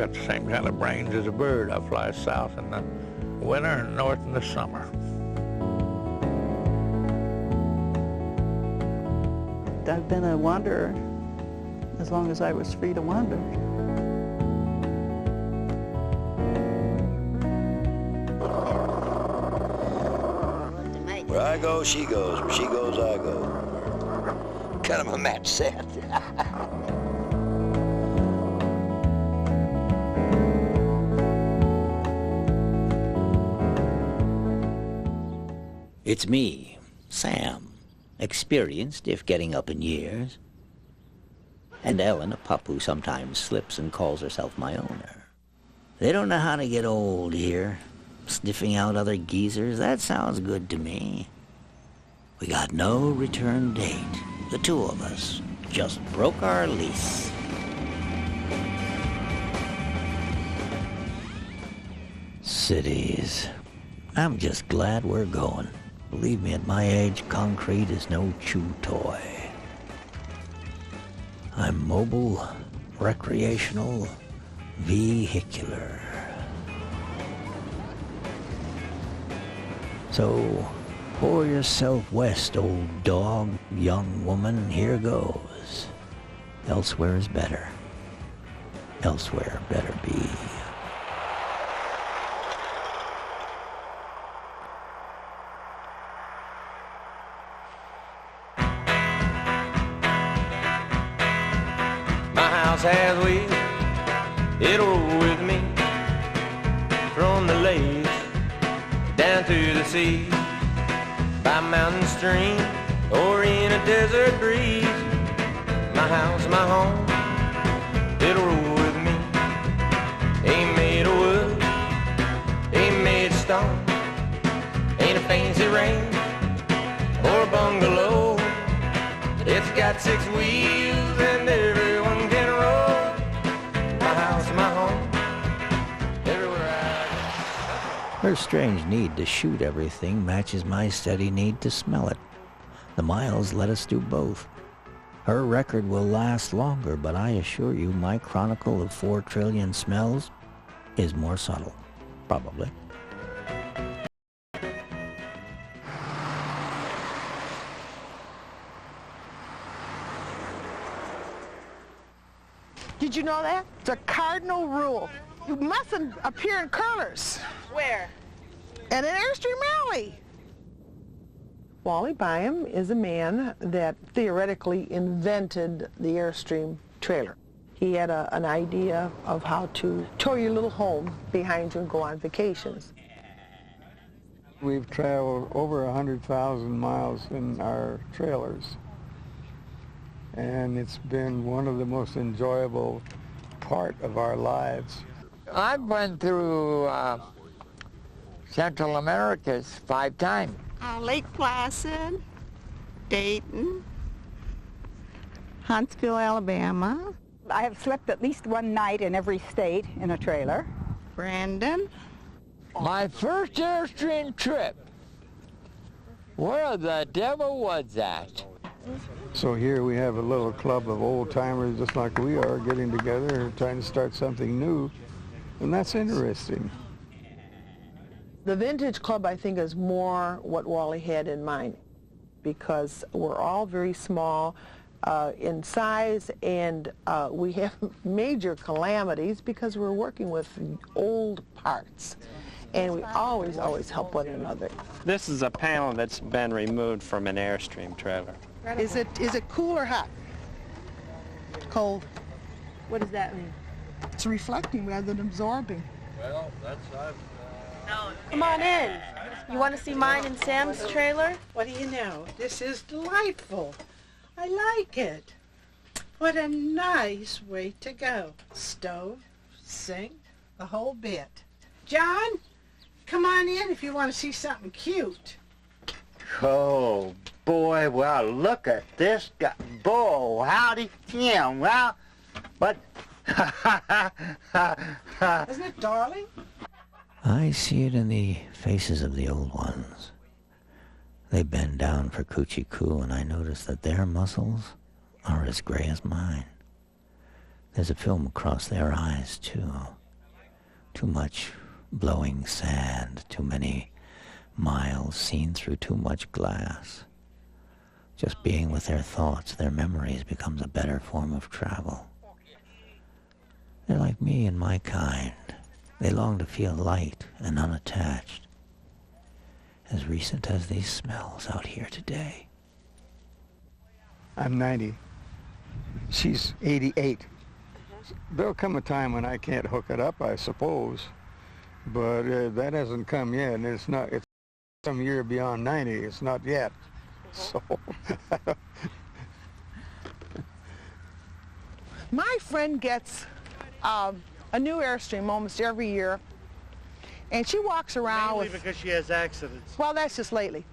got the same kind of brains as a bird. I fly south in the winter and north in the summer. I've been a wanderer as long as I was free to wander. Where I go, she goes. Where she goes, I go. Kind of a match set. It's me, Sam, experienced if getting up in years. And Ellen, a pup who sometimes slips and calls herself my owner. They don't know how to get old here. Sniffing out other geezers, that sounds good to me. We got no return date. The two of us just broke our lease. Cities. I'm just glad we're going. Believe me, at my age, concrete is no chew toy. I'm mobile, recreational, vehicular. So, pour yourself west, old dog, young woman, here goes. Elsewhere is better. Elsewhere better be. My house has wheels, it'll roll with me from the lakes down to the sea, by mountain stream or in a desert breeze. My house, my home, it'll roll with me. Ain't made of wood, ain't made of stone, ain't a fancy range or a bungalow. It's got 6 wheels and everyone can roll. My house, my home, everywhere I go. Her strange need to shoot everything matches my steady need to smell it. The miles let us do both. Her record will last longer, but I assure you my chronicle of 4 trillion smells is more subtle. Probably. Did you know that? It's a cardinal rule. You mustn't appear in colors. Where? At an Airstream rally. Wally Byam is a man that theoretically invented the Airstream trailer. He had an idea of how to tow your little home behind you and go on vacations. We've traveled over 100,000 miles in our trailers, and it's been one of the most enjoyable part of our lives. I've been through Central Americas 5 times. Lake Placid, Dayton, Huntsville, Alabama. I have slept at least one night in every state in a trailer. Brandon. My first Airstream trip, where the devil was that? So here we have a little club of old-timers just like we are getting together and trying to start something new, and that's interesting. The Vintage Club, I think, is more what Wally had in mind, because we're all very small in size, and we have major calamities because we're working with old parts, and we always help one another. This is a panel that's been removed from an Airstream trailer. Is it cool or hot? Cold. What does that mean? It's reflecting rather than absorbing. Well, that's Come on in. You want to see mine and Sam's trailer? What do you know? This is delightful. I like it. What a nice way to go. Stove, sink, the whole bit. John, come on in if you want to see something cute. Oh, boy, well, look at this guy. Boy, howdy, Tim. Well, but... Isn't it darling? I see it in the faces of the old ones. They bend down for coochie coo, and I notice that their muscles are as gray as mine. There's a film across their eyes, too. Too much blowing sand, too many miles seen through too much glass. Just being with their thoughts, their memories, becomes a better form of travel. They're like me and my kind. They long to feel light and unattached, as recent as these smells out here today. I'm 90. She's 88. There'll come a time when I can't hook it up, I suppose, but that hasn't come yet. And it's some year beyond 90. It's not yet. So. My friend gets a new Airstream almost every year, and she walks around mainly because she has accidents. Well, that's just lately.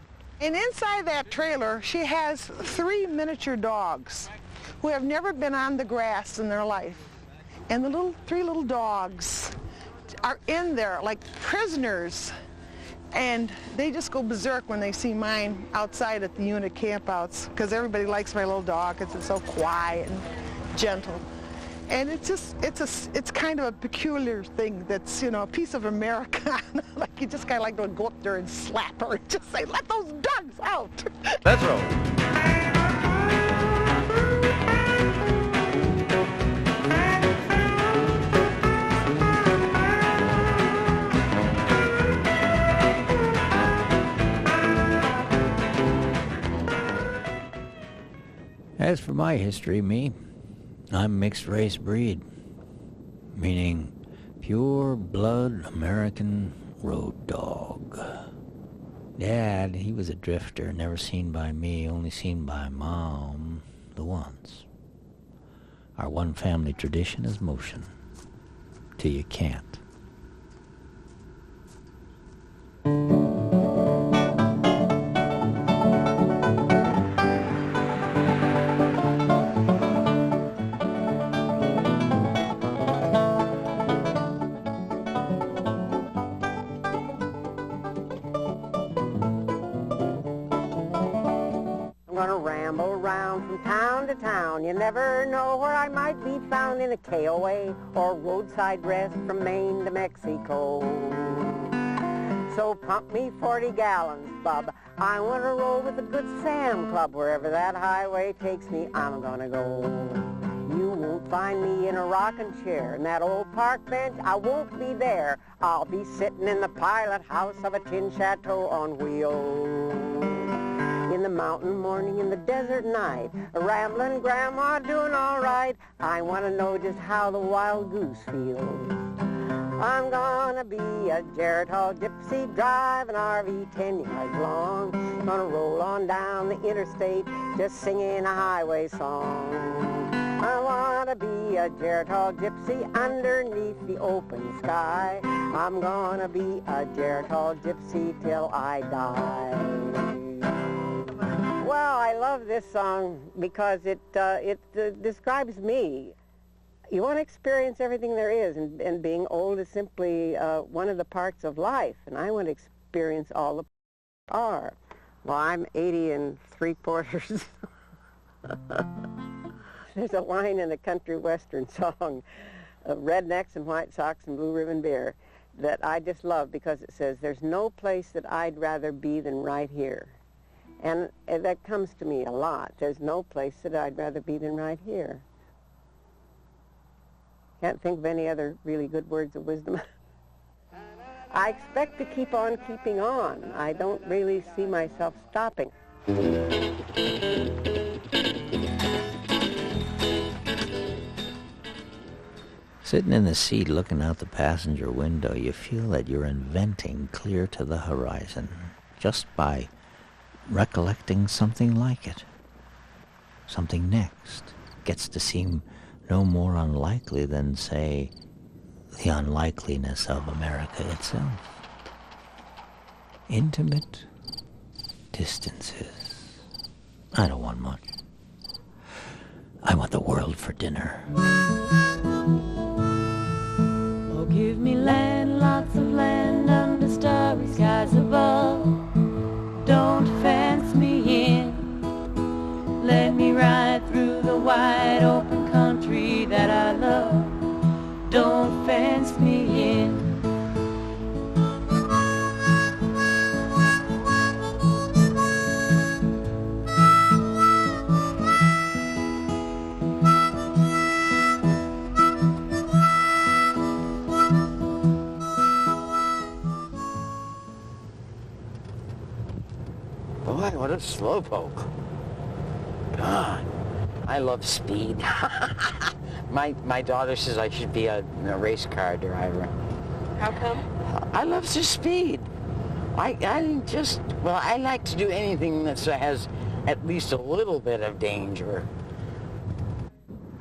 And inside that trailer, she has 3 miniature dogs who have never been on the grass in their life. And the 3 little dogs are in there like prisoners. And they just go berserk when they see mine outside at the unit campouts, because everybody likes my little dog because it's so quiet and gentle. And it's kind of a peculiar thing that's, a piece of America. Like you just kind of like to go up there and slap her and just say, let those dogs out. Let's roll. As for my history, I'm mixed race breed, meaning pure blood American road dog. Dad, he was a drifter, never seen by me, only seen by Mom the once. Our one family tradition is motion, till you can't. You never know where I might be found, in a KOA or roadside rest from Maine to Mexico. So pump me 40 gallons, bub. I want to roll with the Good Sam Club. Wherever that highway takes me, I'm gonna go. You won't find me in a rocking chair in that old park bench. I won't be there. I'll be sitting in the pilot house of a tin chateau on wheels. In the mountain morning, in the desert night, a rambling grandma doing all right. I want to know just how the wild goose feels. I'm gonna be a Geritol gypsy, drive an RV 10 yards long. Gonna roll on down the interstate, just singing a highway song. I want to be a Geritol gypsy underneath the open sky. I'm gonna be a Geritol gypsy till I die. Well, I love this song because it describes me. You want to experience everything there is, and being old is simply one of the parts of life, and I want to experience all the are. Well, I'm 80 3/4. There's a line in a country western song, Rednecks and White Sox and Blue Ribbon Beer, that I just love because it says, there's no place that I'd rather be than right here. And that comes to me a lot. There's no place that I'd rather be than right here. Can't think of any other really good words of wisdom. I expect to keep on keeping on. I don't really see myself stopping. Sitting in the seat looking out the passenger window, you feel that you're inventing clear to the horizon just by recollecting something like it. Something next gets to seem no more unlikely than, say, the unlikeliness of America itself. Intimate distances. I don't want much. I want the world for dinner. Oh, give me land, lots of land under starry skies above. Don't fence me in. Let me ride through the wide open country that I love. Boy, what a slowpoke. God, I love speed. My daughter says I should be a race car driver. How come? I love the speed. I like to do anything that has at least a little bit of danger.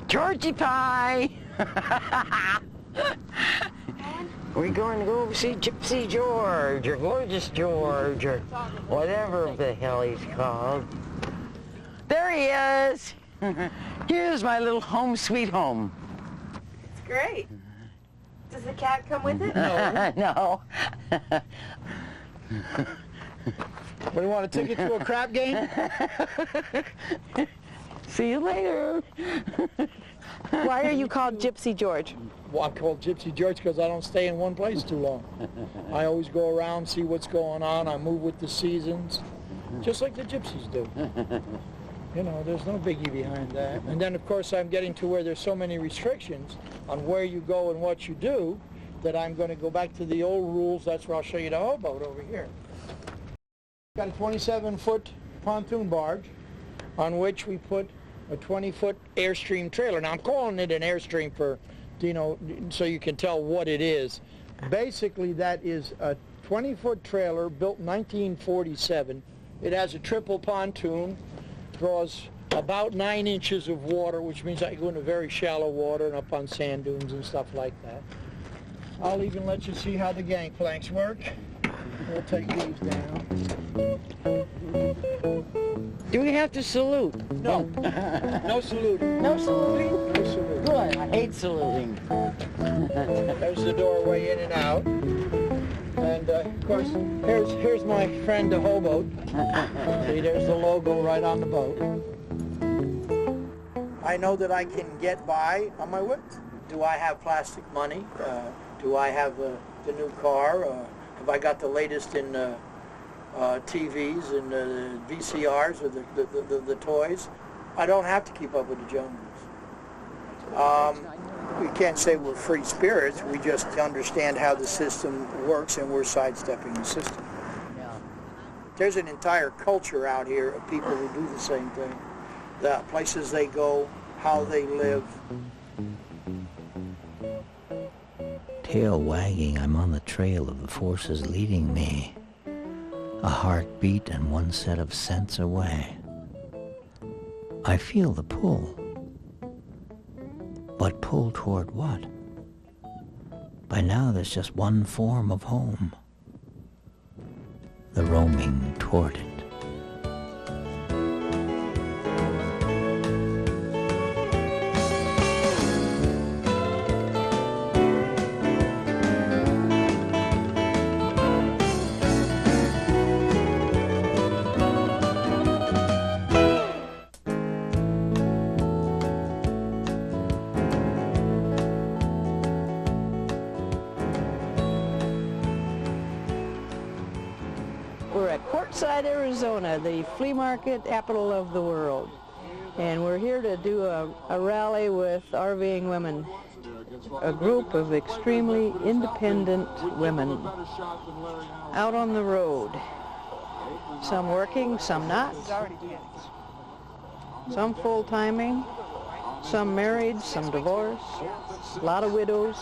Georgie pie! We're going to go see Gypsy George, or Gorgeous George, or whatever the hell he's called. There he is! Here's my little home sweet home. It's great. Does the cat come with it? No. What, do you want a ticket to a crap game? See you later. Why are you called Gypsy George? Well, I'm called Gypsy George because I don't stay in one place too long. I always go around, see what's going on. I move with the seasons, just like the gypsies do. You know, there's no biggie behind that. And then, of course, I'm getting to where there's so many restrictions on where you go and what you do that I'm going to go back to the old rules. That's where I'll show you the hobo over here. Got a 27-foot pontoon barge on which we put a 20-foot Airstream trailer. Now, I'm calling it an Airstream for, you know, so you can tell what it is. Basically, that is a 20-foot trailer built in 1947. It has a triple pontoon, draws about 9 inches of water, which means I go into very shallow water and up on sand dunes and stuff like that. I'll even let you see how the gangplanks work. We'll take these down. Do we have to salute? No. No saluting. No saluting? No saluting. Good. I hate saluting. There's the doorway in and out. And, of course, here's my friend, the hobo. See, there's the logo right on the boat. I know that I can get by on my wits. Do I have plastic money? Do I have the new car? Have I got the latest in TVs and VCRs or the toys? I don't have to keep up with the Joneses. We can't say we're free spirits. We just understand how the system works, and we're sidestepping the system. There's an entire culture out here of people who do the same thing. The places they go, how they live. Tail wagging, I'm on the trail of the forces leading me. A heartbeat and one set of scents away. I feel the pull. But pull toward what? By now there's just one form of home. The roaming toward it. Arizona, the flea market capital of the world. And we're here to do a rally with RVing women, a group of extremely independent women out on the road. Some working, some not. Some full-timing, some married, some divorced, a lot of widows.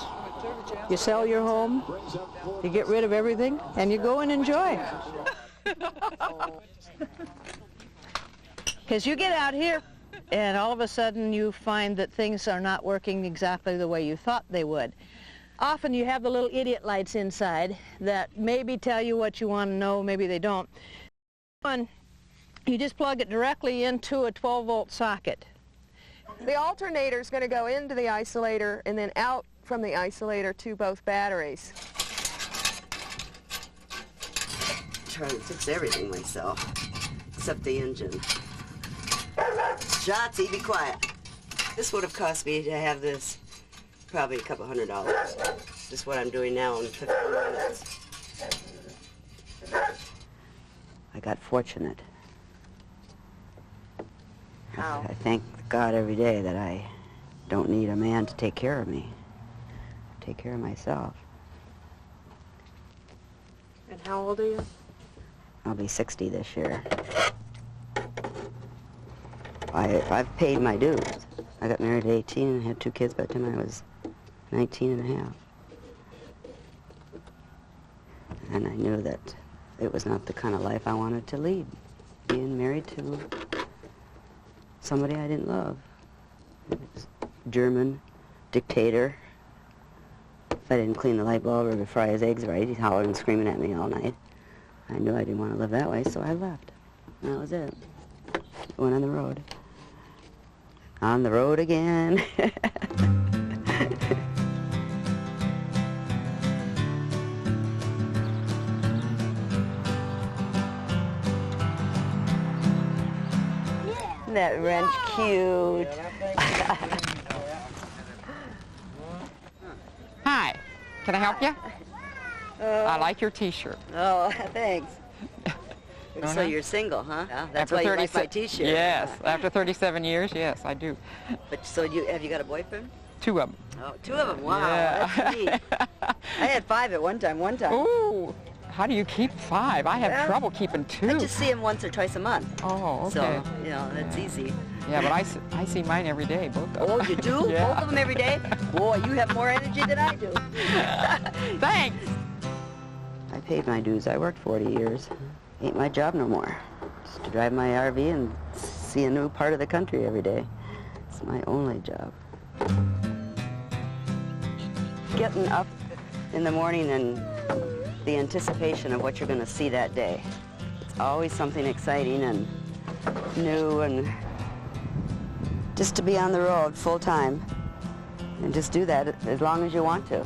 You sell your home, you get rid of everything, and you go and enjoy. Because you get out here and all of a sudden you find that things are not working exactly the way you thought they would. Often you have the little idiot lights inside that maybe tell you what you want to know, maybe they don't. One, you just plug it directly into a 12-volt socket. The alternator is going to go into the isolator and then out from the isolator to both batteries. Trying to fix everything myself, except the engine. Shotzi, be quiet. This would have cost me to have this probably a couple $100. This is what I'm doing now in 15 minutes. I got fortunate. How? I thank God every day that I don't need a man to take care of me. I take care of myself. And how old are you? I'll be 60 this year. I've paid my dues. I got married at 18 and had 2 kids by the time I was 19 and a half. And I knew that it was not the kind of life I wanted to lead, being married to somebody I didn't love. It was German dictator. If I didn't clean the light bulb or fry his eggs right, he's hollering and screaming at me all night. I knew I didn't want to live that way, so I left. And that was it. Went on the road. On the road again. Isn't that wrench cute? Hi, can I help you? I like your T-shirt. Oh, thanks. So you're single, huh? Yeah, that's why you like my T-shirt. Yes, after 37 years, yes, I do. But so have you got a boyfriend? 2 of them. Oh, 2 of them. Wow, Yeah. that's neat. I had 5 at one time. Ooh, how do you keep 5? I have trouble keeping 2. I just see him once or twice a month. Oh, okay. So, you know, that's easy. Yeah, but I see mine every day, both of them. Oh, you do? Yeah. Both of them every day? Boy, you have more energy than I do. Thanks. I paid my dues. I worked 40 years. Ain't my job no more. Just to drive my RV and see a new part of the country every day. It's my only job. Getting up in the morning and the anticipation of what you're going to see that day. It's always something exciting and new, and just to be on the road full time and just do that as long as you want to.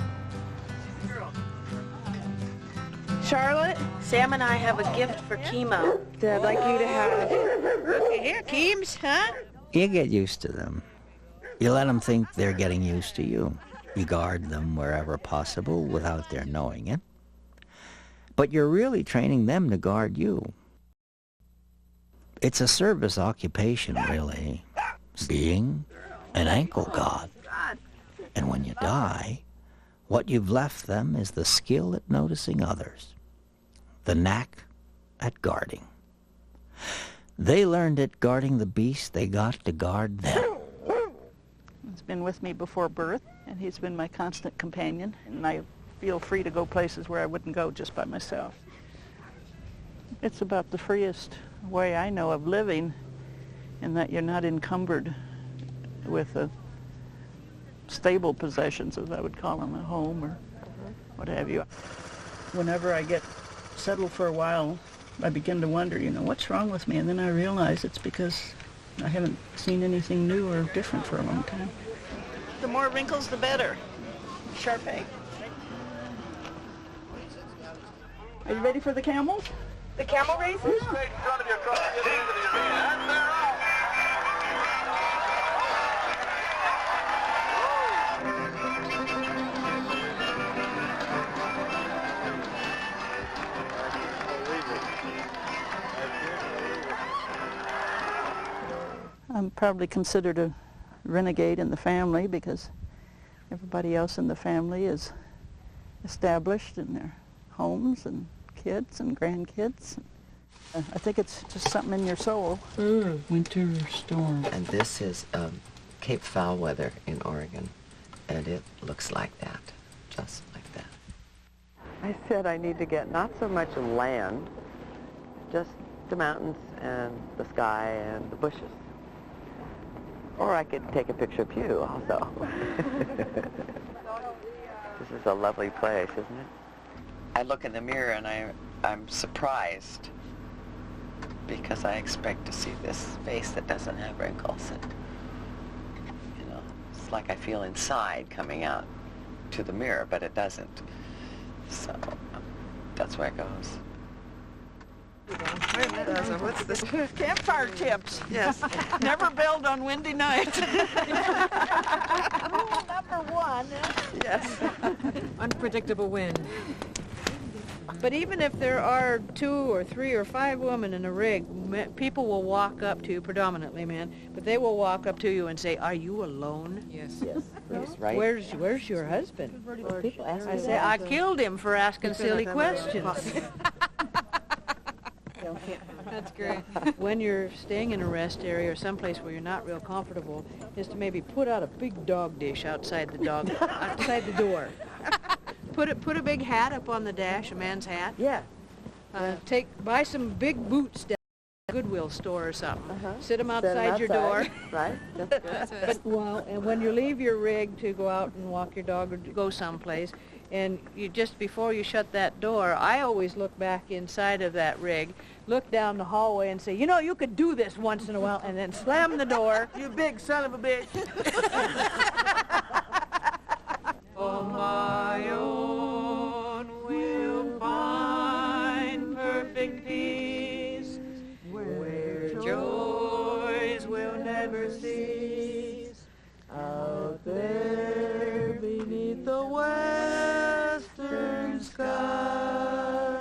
Charlotte, Sam and I have a gift for Chemo that I'd like you to have. Okay, here, Keems, huh? You get used to them. You let them think they're getting used to you. You guard them wherever possible without their knowing it. But you're really training them to guard you. It's a service occupation, really. Being an ankle god. And when you die, what you've left them is the skill at noticing others. The knack at guarding. They learned it guarding the beast they got to guard them. He's been with me before birth, and he's been my constant companion, and I feel free to go places where I wouldn't go just by myself. It's about the freest way I know of living, in that you're not encumbered with stable possessions, as I would call them, a home or what have you. Whenever I get settled for a while, I begin to wonder, what's wrong with me? And then I realize it's because I haven't seen anything new or different for a long time. The more wrinkles, the better. Sharpay. Are you ready for the camels? The camel races? I'm probably considered a renegade in the family because everybody else in the family is established in their homes and kids and grandkids. I think it's just something in your soul. Winter storm. And this is Cape Foul weather in Oregon, and it looks like that, just like that. I said I need to get not so much land, just the mountains and the sky and the bushes. Or I could take a picture of you also. This is a lovely place, isn't it? I look in the mirror and I'm surprised because I expect to see this face that doesn't have wrinkles, and it's like I feel inside coming out to the mirror, but it doesn't. So that's where it goes. What's this? Campfire tips. Yes. Never build on windy nights. Rule number 1. Yes. Unpredictable wind. But even if there are 2 or 3 or 5 women in a rig, people will walk up to you, predominantly men, but they will walk up to you and say, "Are you alone?" Yes. Yes. Yes, right. Where's your husband? People ask I me say, that. "I killed him for asking silly questions." deal. That's great. When you're staying in a rest area or someplace where you're not real comfortable, is to maybe put out a big dog dish outside the door. Put a big hat up on the dash, a man's hat. Yeah. Buy some big boots down at the Goodwill store or something. Sit them Set 'em outside your door. Right. That's good. And when you leave your rig to go out and walk your dog or to go someplace, and you just before you shut that door, I always look back inside of that rig, look down the hallway and say, you know, you could do this once in a while, and then slam the door. You big son of a bitch. On my own will find perfect peace, where joys will never cease. Out there beneath the western sky,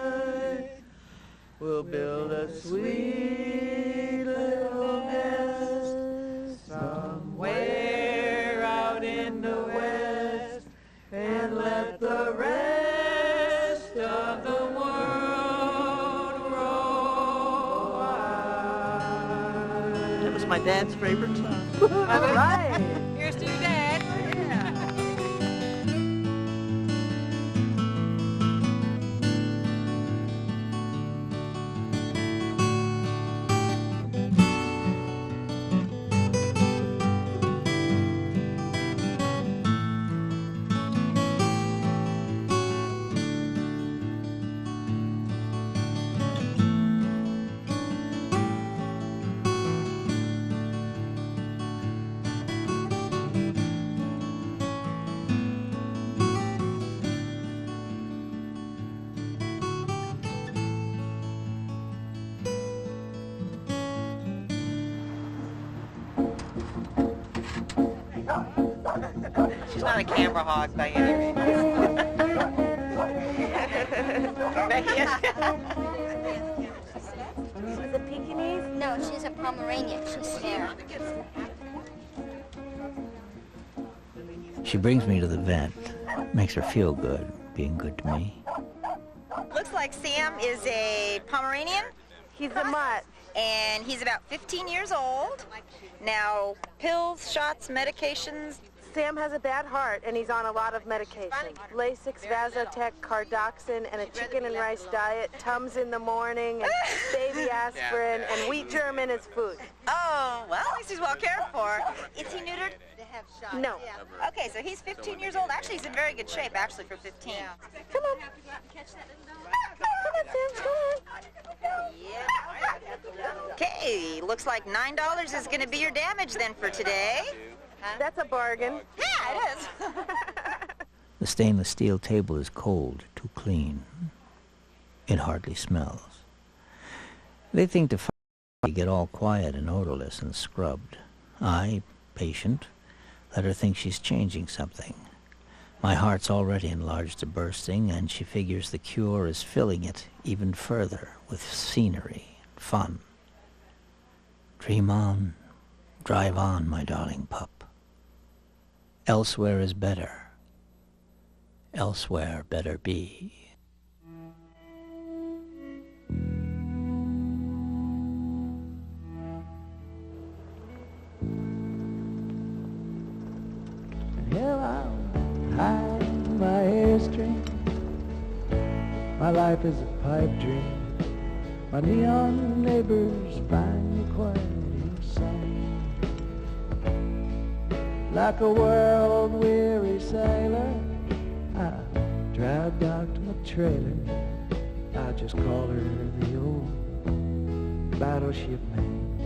we'll build a sweet little nest somewhere out in the west, and let the rest of the world roll by. That was my dad's favorite song. All right. Here's to your dad. She's not a camera hog by any means. Becky is. She's a Pekingese? No, she's a Pomeranian. She's fair. She brings me to the vet. Makes her feel good, being good to me. Looks like Sam is a Pomeranian. He's a mutt. And he's about 15 years old. Now, pills, shots, medications. Sam has a bad heart, and he's on a lot of medication. Lasix, Vasotec, Cardoxin, and a chicken and rice diet, Tums in the morning, and baby aspirin, and wheat germ in his food. Oh, well, at least he's well cared for. Is he neutered? No. Okay, so he's 15 years old. Actually, he's in very good shape, actually, for 15. Come on. Come on, Sam, come on. Yeah. Okay, looks like $9 is going to be your damage then for today. That's a bargain. Yeah, it is. The stainless steel table is cold, too clean. It hardly smells. They think to get all quiet and odorless and scrubbed. I, patient, let her think she's changing something. My heart's already enlarged to bursting, and she figures the cure is filling it even further with scenery and fun. Dream on, drive on, my darling pup. Elsewhere is better. Elsewhere better be. Here I'm high in my Airstream. My life is a pipe dream. My neon neighbors find me quite insane. Like a world-weary sailor, I drive down to my trailer. I just call her the old battleship Maine.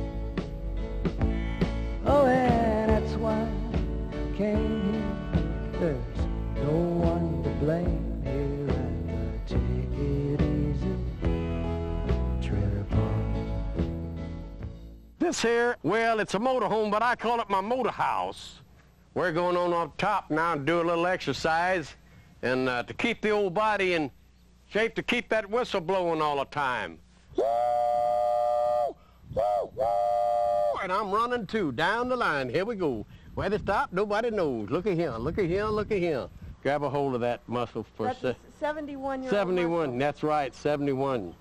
Oh, and that's why I came here. There's no one to blame here. And take it easy, trailer park. This here, well, it's a motorhome, but I call it my motor house. We're going on up top now and do a little exercise, and to keep the old body in shape, to keep that whistle blowing all the time. Woo! Woo! Woo! And I'm running too, down the line. Here we go. Where to stop, nobody knows. Look at here, look at here, look at here. Grab a hold of that muscle for a That's a 71-year-old 71, muscle. that's right, 71.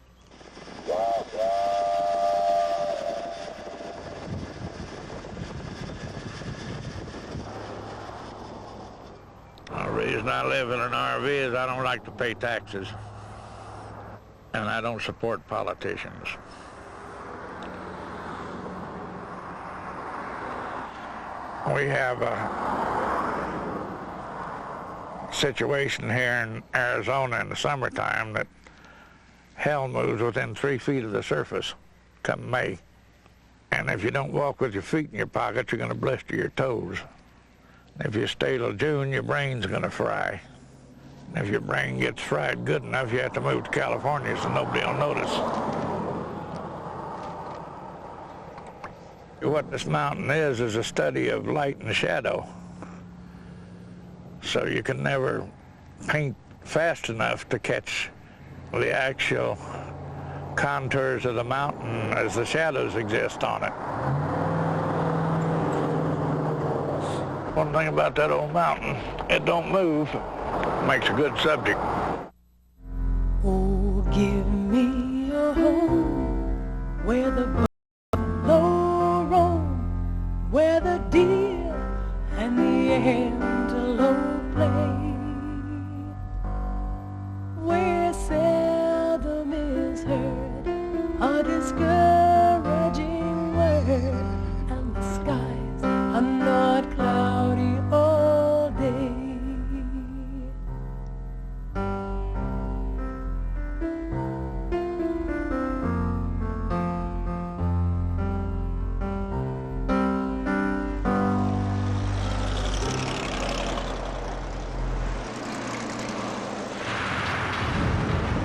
I live in an RV is I don't like to pay taxes, and I don't support politicians. We have a situation here in Arizona in the summertime that hell moves within 3 feet of the surface come May. And if you don't walk with your feet in your pockets, you're going to blister your toes. If you stay till June, your brain's going to fry. And if your brain gets fried good enough, you have to move to California so nobody will notice. What this mountain is a study of light and shadow. So you can never paint fast enough to catch the actual contours of the mountain as the shadows exist on it. One thing about that old mountain, it don't move. Makes a good subject. Oh, give me a home where the buffalo roam, where the deer and the antelope play, where seldom is heard a discouraging word, and the skies are not cloudy all day.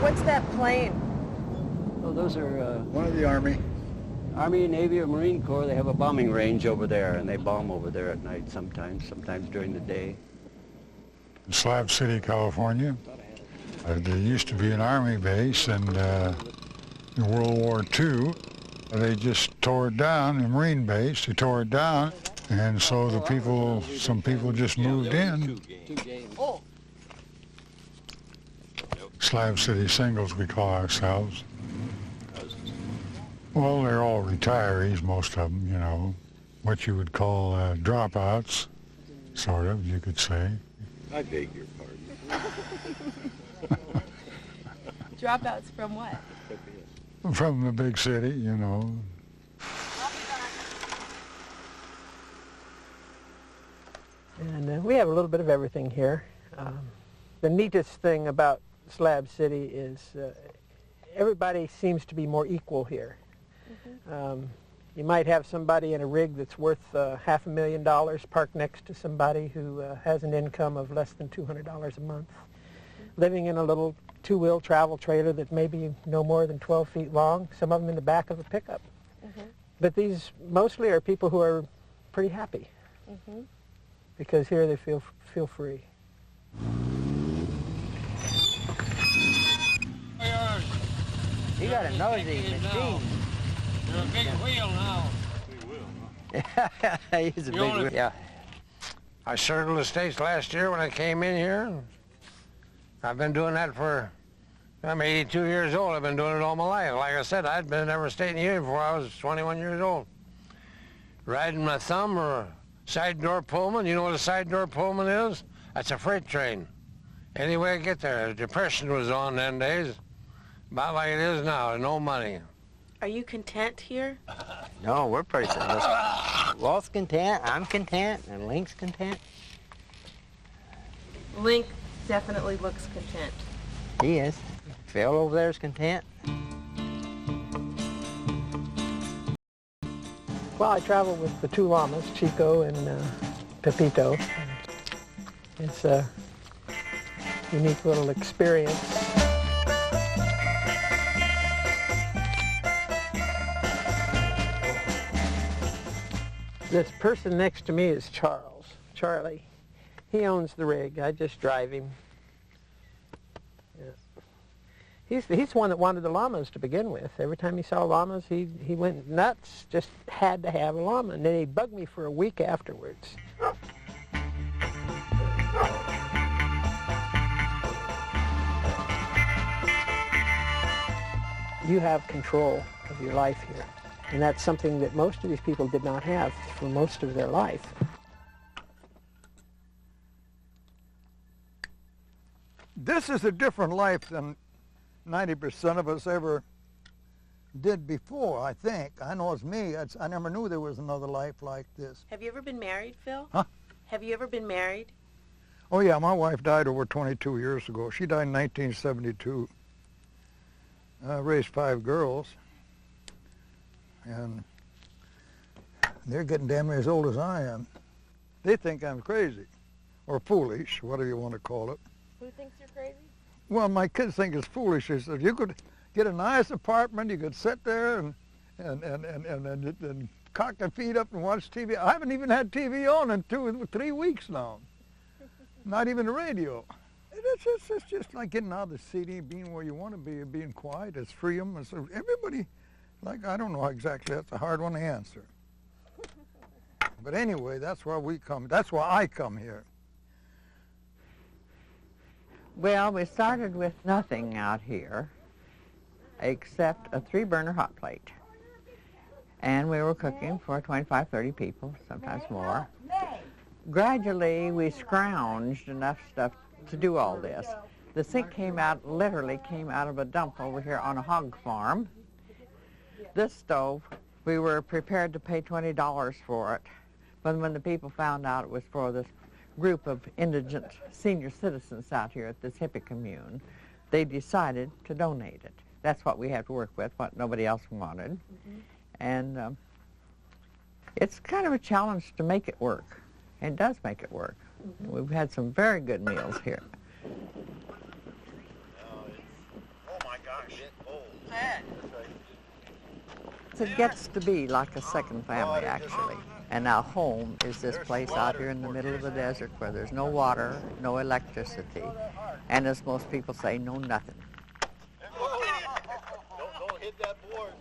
What's that plane? Oh, those are one of the Army, Navy, or Marine Corps. They have a bombing range over there, and they bomb over there at night sometimes during the day. In Slab City, California, there used to be an Army base, and in World War II, they just tore it down, a Marine base. They tore it down, and so some people just moved in. Slab City Singles, we call ourselves. Well, they're all retirees, most of them, you know, what you would call dropouts, sort of, you could say. I beg your pardon. Dropouts from what? From the big city, you know. And we have a little bit of everything here. The neatest thing about Slab City is everybody seems to be more equal here. You might have somebody in a rig that's worth $500,000 parked next to somebody who has an income of less than $200 a month, living in a little two-wheel travel trailer that may be no more than 12 feet long, some of them in the back of a pickup. But these mostly are people who are pretty happy because here they feel free. You got a nosy machine. You're a big wheel now. He's a big wheel. Yeah. I circled the states last year when I came in here. I've been doing that I'm 82 years old. I've been doing it all my life. Like I said, I'd been in every state in the union before I was 21 years old. Riding my thumb or a side door Pullman. You know what a side door Pullman is? That's a freight train. Any way I get there. Depression was on them days. About like it is now, no money. Are you content here? No, we're pretty successful. Walt's content, I'm content, and Link's content. Link definitely looks content. He is. Phil over there is content. Well, I travel with the two llamas, Chico and Pepito. It's a unique little experience. This person next to me is Charlie. He owns the rig. I just drive him. Yeah. He's the one that wanted the llamas to begin with. Every time he saw llamas, he went nuts, just had to have a llama. And then he bugged me for a week afterwards. You have control of your life here. And that's something that most of these people did not have for most of their life. This is a different life than 90% of us ever did before, I think. I know it's me. I never knew there was another life like this. Have you ever been married, Phil? Huh? Have you ever been married? Oh, yeah, my wife died over 22 years ago. She died in 1972. Raised 5 girls. And they're getting damn near as old as I am. They think I'm crazy, or foolish, whatever you want to call it. Who thinks you're crazy? Well, my kids think it's foolish. They said, you could get a nice apartment, you could sit there and cock their feet up and watch TV. I haven't even had TV on in 2 or 3 weeks now. Not even the radio. It's just like getting out of the city, being where you want to be, and being quiet. It's freedom. It's everybody, like, I don't know exactly. That's a hard one to answer. But anyway, that's why we come. That's why I come here. Well, we started with nothing out here except a 3-burner hot plate. And we were cooking for 25, 30 people, sometimes more. Gradually, we scrounged enough stuff to do all this. The sink literally came out of a dump over here on a hog farm. This stove, we were prepared to pay $20 for it. But when the people found out it was for this group of indigent senior citizens out here at this hippie commune, they decided to donate it. That's what we had to work with, what nobody else wanted. And it's kind of a challenge to make it work. It does make it work. We've had some very good meals here. Oh my gosh. It gets to be like a second family, actually. And our home is this place out here in the middle of the desert where there's no water, no electricity, and as most people say, no nothing. Don't hit that board.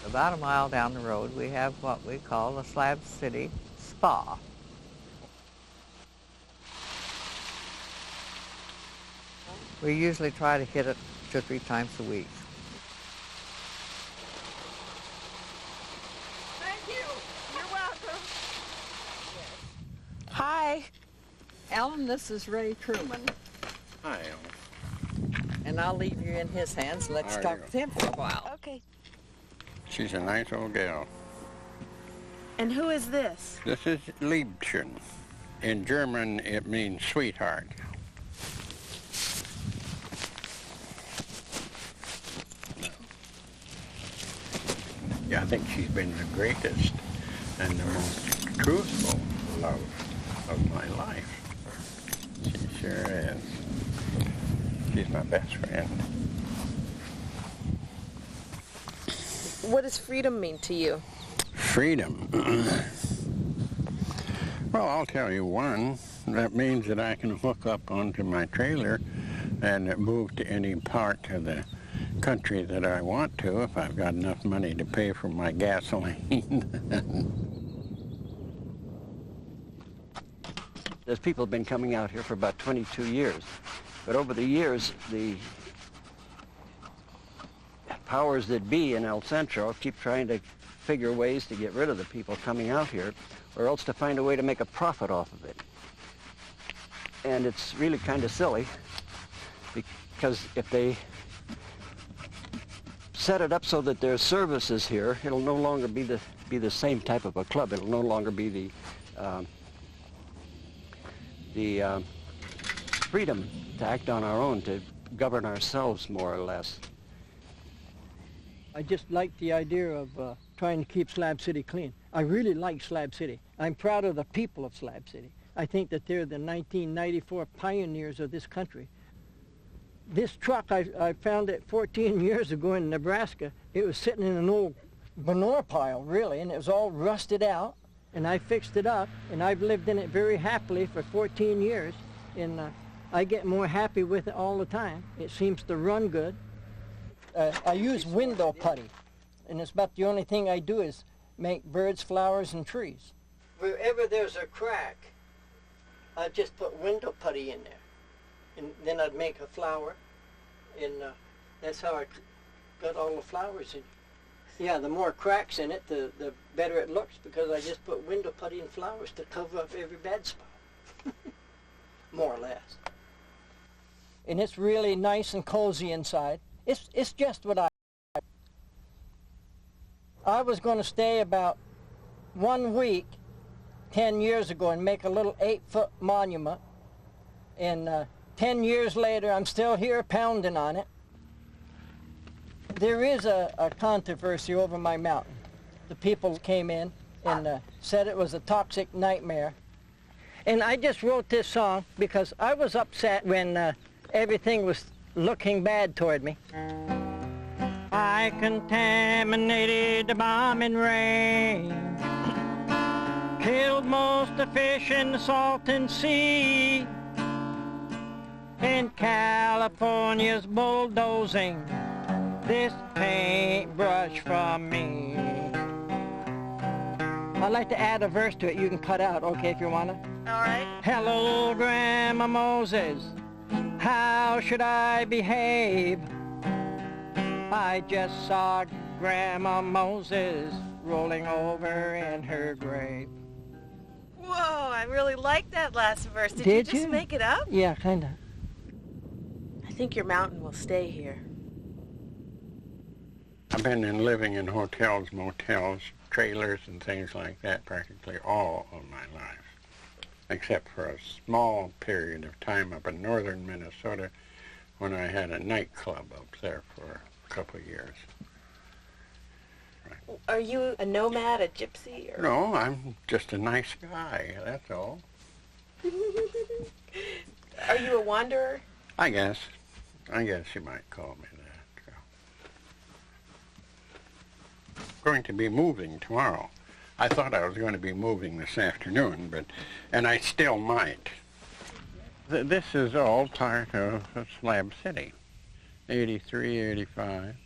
About a mile down the road, we have what we call the Slab City Spa. We usually try to hit it 2 or 3 times a week. Thank you. You're welcome. Hi. Alan, this is Ray Truman. Hi, Alan. And I'll leave you in his hands. Let's talk with him for a while. Okay. She's a nice old gal. And who is this? This is Liebchen. In German, it means sweetheart. Yeah, I think she's been the greatest and the most truthful love of my life. She sure is. She's my best friend. What does freedom mean to you? Freedom. Well, I'll tell you one. That means that I can hook up onto my trailer and move to any part of the country that I want to if I've got enough money to pay for my gasoline. There's people have been coming out here for about 22 years. But over the years, the powers that be in El Centro keep trying to figure ways to get rid of the people coming out here, or else to find a way to make a profit off of it. And it's really kind of silly, because if they set it up so that there's services here, it'll no longer be the same type of a club. It'll no longer be the freedom to act on our own, to govern ourselves more or less. I just like the idea of trying to keep Slab City clean. I really like Slab City. I'm proud of the people of Slab City. I think that they're the 1994 pioneers of this country. This truck, I found it 14 years ago in Nebraska. It was sitting in an old manure pile, really, and it was all rusted out. And I fixed it up, and I've lived in it very happily for 14 years. And I get more happy with it all the time. It seems to run good. I use window putty, and it's about the only thing I do is make birds, flowers, and trees. Wherever there's a crack, I just put window putty in there, and then I'd make a flower, and that's how I got all the flowers in. Yeah, the more cracks in it, the better it looks, because I just put window putty and flowers to cover up every bad spot. more or less. And it's really nice and cozy inside. It's just what I was going to stay about 1 week 10 years ago and make a little 8-foot monument. And 10 years later, I'm still here pounding on it. There is a controversy over my mountain. The people came in and said it was a toxic nightmare. And I just wrote this song because I was upset when everything was looking bad toward me. I contaminated the bombing rain, killed most the fish in the salton sea, and California's bulldozing this paintbrush from me. I'd like to add a verse to it you can cut out, okay, if you want to. All right. Hello, Grandma Moses, how should I behave? I just saw Grandma Moses rolling over in her grave. Whoa, I really like that last verse. Did Did you just you? make it up? Yeah, kind of. I think your mountain will stay here. I've been living in hotels, motels, trailers, and things like that practically all of my life, except for a small period of time up in northern Minnesota when I had a nightclub up there for a couple of years. Right. Are you a nomad, a gypsy? Or... No, I'm just a nice guy, that's all. Are you a wanderer? I guess you might call me that. Going to be moving tomorrow. I thought I was going to be moving this afternoon, and I still might. This is all part of Slab City, 83, 85.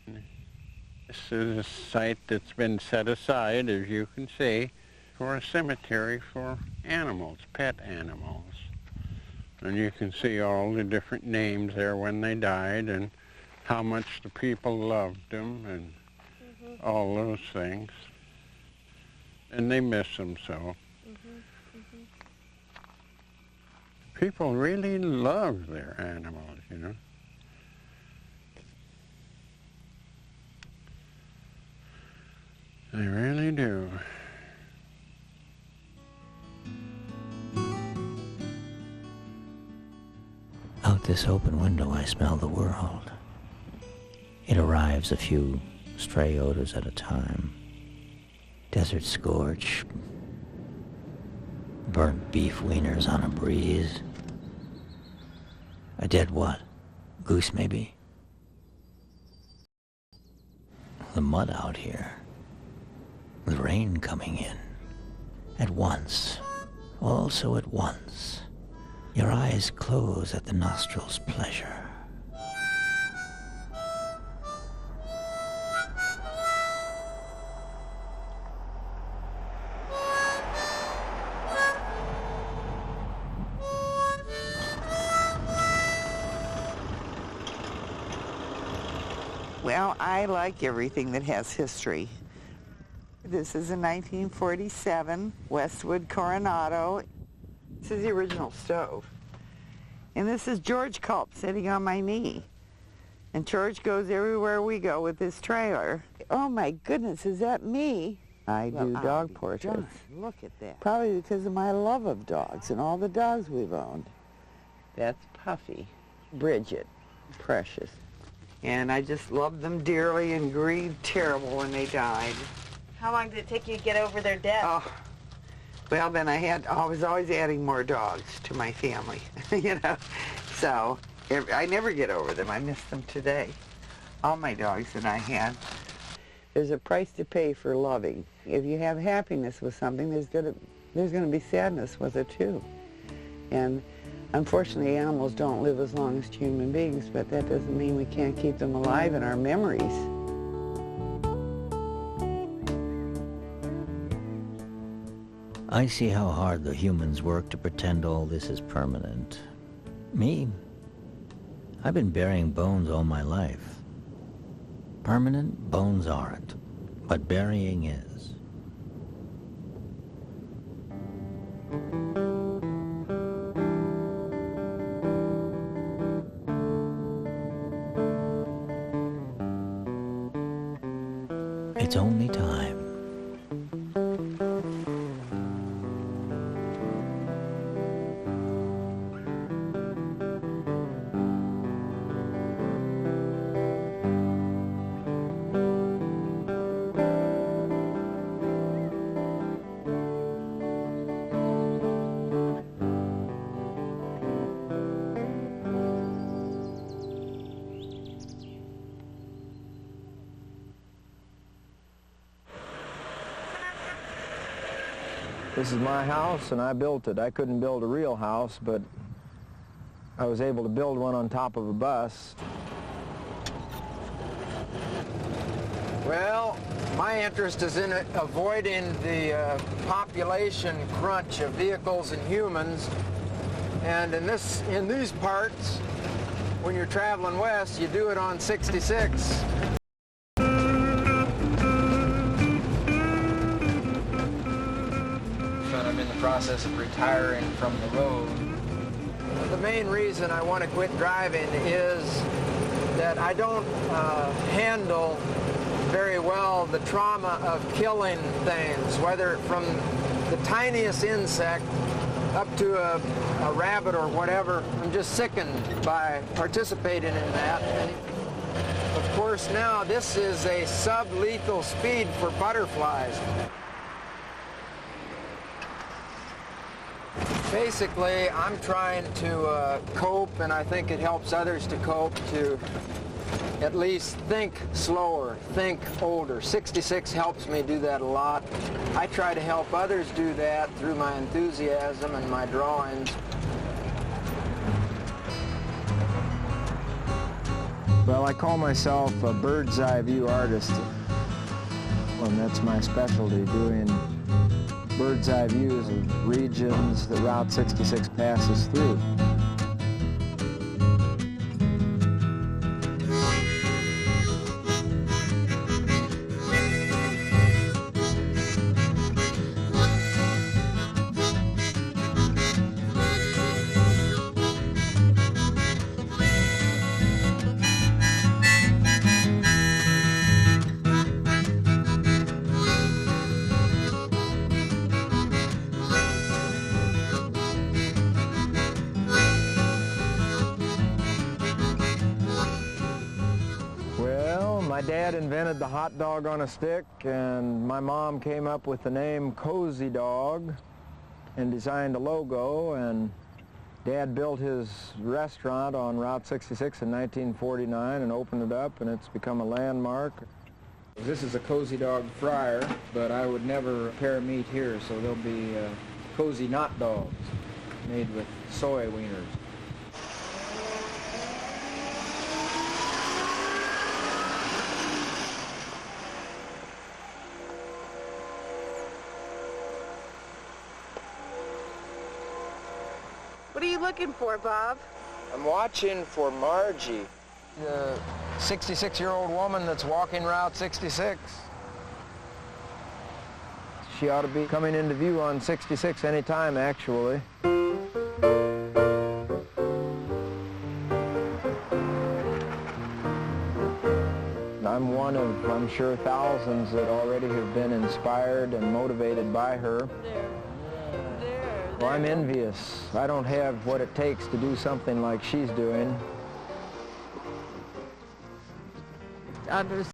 This is a site that's been set aside, as you can see, for a cemetery for animals, pet animals. And you can see all the different names there when they died and how much the people loved them and all those things. And they miss them so. People really love their animals, you know. They really do. Out this open window I smell the world. It arrives a few stray odors at a time. Desert scorch, burnt beef wieners on a breeze. A dead what? Goose maybe? The mud out here. The rain coming in. At once. Also at once. Your eyes close at the nostrils' pleasure. Well, I like everything that has history. This is a 1947 Westwood Coronado. This is the original stove. And this is George Culp sitting on my knee. And George goes everywhere we go with this trailer. Oh my goodness, is that me? I do dog portraits. Look at that. Probably because of my love of dogs and all the dogs we've owned. That's Puffy. Bridget. Precious. And I just loved them dearly and grieved terrible when they died. How long did it take you to get over their death? Oh, well, then I was always adding more dogs to my family, you know. So I never get over them. I miss them today. All my dogs that I had. There's a price to pay for loving. If you have happiness with something, there's going to be sadness with it too. And unfortunately, animals don't live as long as human beings, but that doesn't mean we can't keep them alive in our memories. I see how hard the humans work to pretend all this is permanent. Me, I've been burying bones all my life. Permanent bones aren't, but burying is. It's only time. This is my house, and I built it. I couldn't build a real house, but I was able to build one on top of a bus. Well, my interest is in avoiding the population crunch of vehicles and humans. And in these parts, when you're traveling west, you do it on 66. I'm in the process of retiring from the road. The main reason I want to quit driving is that I don't handle very well the trauma of killing things, whether from the tiniest insect up to a rabbit or whatever. I'm just sickened by participating in that. And of course now this is a sub-lethal speed for butterflies. Basically, I'm trying to cope, and I think it helps others to cope, to at least think slower, think older. 66 helps me do that a lot. I try to help others do that through my enthusiasm and my drawings. Well, I call myself a bird's eye view artist, and that's my specialty, doing bird's eye views of regions that Route 66 passes through. My dad invented the hot dog on a stick, and my mom came up with the name Cozy Dog and designed a logo, and Dad built his restaurant on Route 66 in 1949 and opened it up, and it's become a landmark. This is a Cozy Dog fryer, but I would never prepare meat here, so there'll be Cozy Not Dogs made with soy wieners. What are you looking for, Bob? I'm watching for Margie, the 66-year-old woman that's walking Route 66. She ought to be coming into view on 66 any time, actually. I'm one of, I'm sure, thousands that already have been inspired and motivated by her. Well, I'm envious. I don't have what it takes to do something like she's doing. I was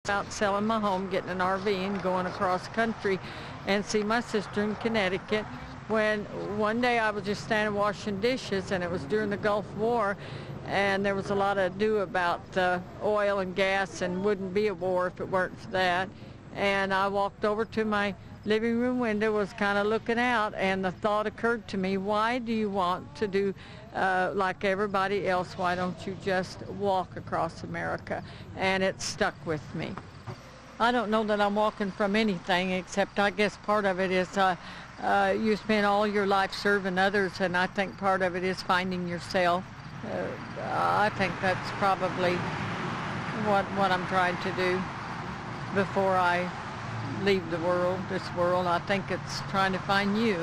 out selling my home, getting an RV and going across country and see my sister in Connecticut when one day I was just standing washing dishes, and it was during the Gulf War, and there was a lot of ado about oil and gas, and wouldn't be a war if it weren't for that. And I walked over to my living room window, was kind of looking out, and the thought occurred to me, why do you want to do like everybody else? Why don't you just walk across America? And it stuck with me. I don't know that I'm walking from anything, except I guess part of it is you spend all your life serving others, and I think part of it is finding yourself. I think that's probably what I'm trying to do before I leave the world, this world. I think it's trying to find you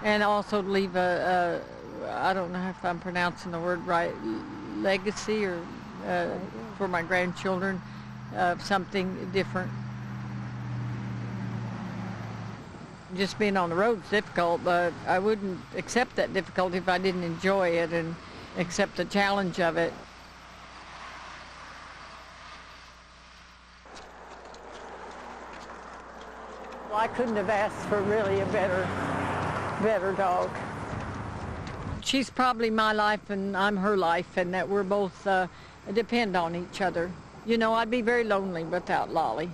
and also leave a I don't know if I'm pronouncing the word right, legacy or for my grandchildren, something different. Just being on the road is difficult, but I wouldn't accept that difficulty if I didn't enjoy it and accept the challenge of it. Well, I couldn't have asked for really a better dog. She's probably my life and I'm her life, and that we're both depend on each other. You know, I'd be very lonely without Lolly.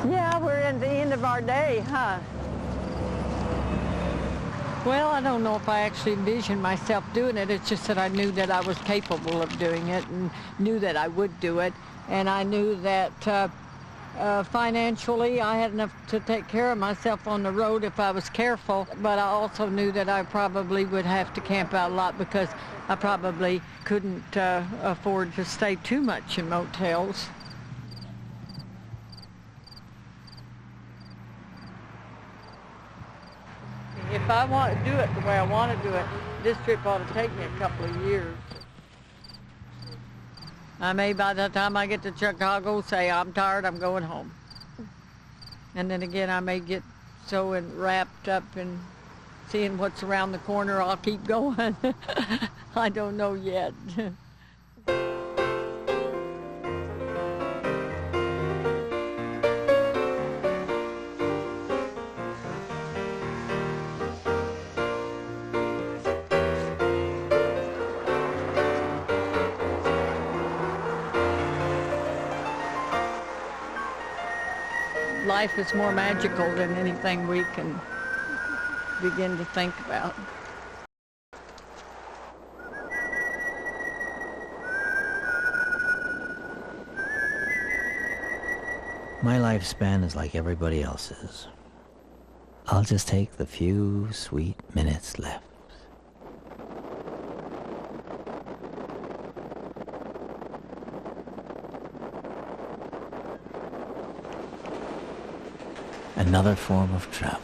Yeah, we're at the end of our day, huh? Well, I don't know if I actually envisioned myself doing it. It's just that I knew that I was capable of doing it and knew that I would do it. And I knew that financially I had enough to take care of myself on the road if I was careful. But I also knew that I probably would have to camp out a lot because I probably couldn't afford to stay too much in motels. If I want to do it the way I want to do it, this trip ought to take me a couple of years. I may, by the time I get to Chicago, say, I'm tired, I'm going home. And then again, I may get so wrapped up in seeing what's around the corner, I'll keep going. I don't know yet. Life is more magical than anything we can begin to think about. My lifespan is like everybody else's. I'll just take the few sweet minutes left. Another form of travel.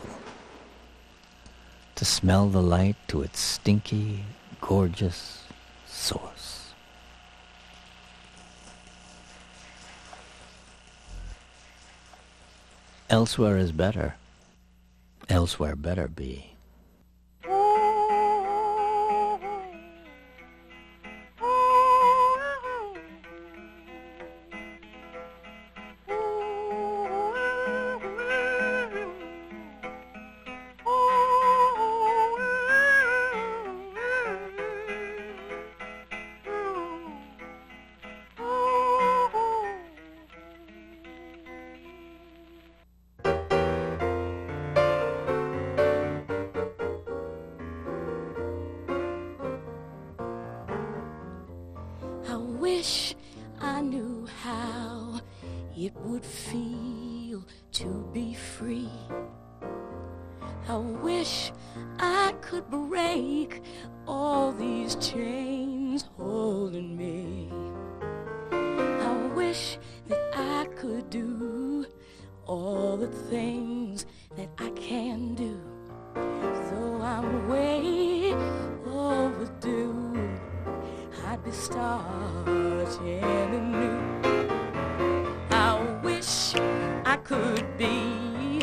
To smell the light to its stinky, gorgeous source. Elsewhere is better. Elsewhere better be. I wish I knew how it would feel to be free. I wish I could break all these chains holding me. I wish that I could do all the things that I can do. Though I'm way overdue, I'd be starting anew. I wish I could be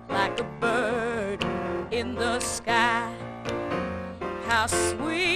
like a bird in the sky. How sweet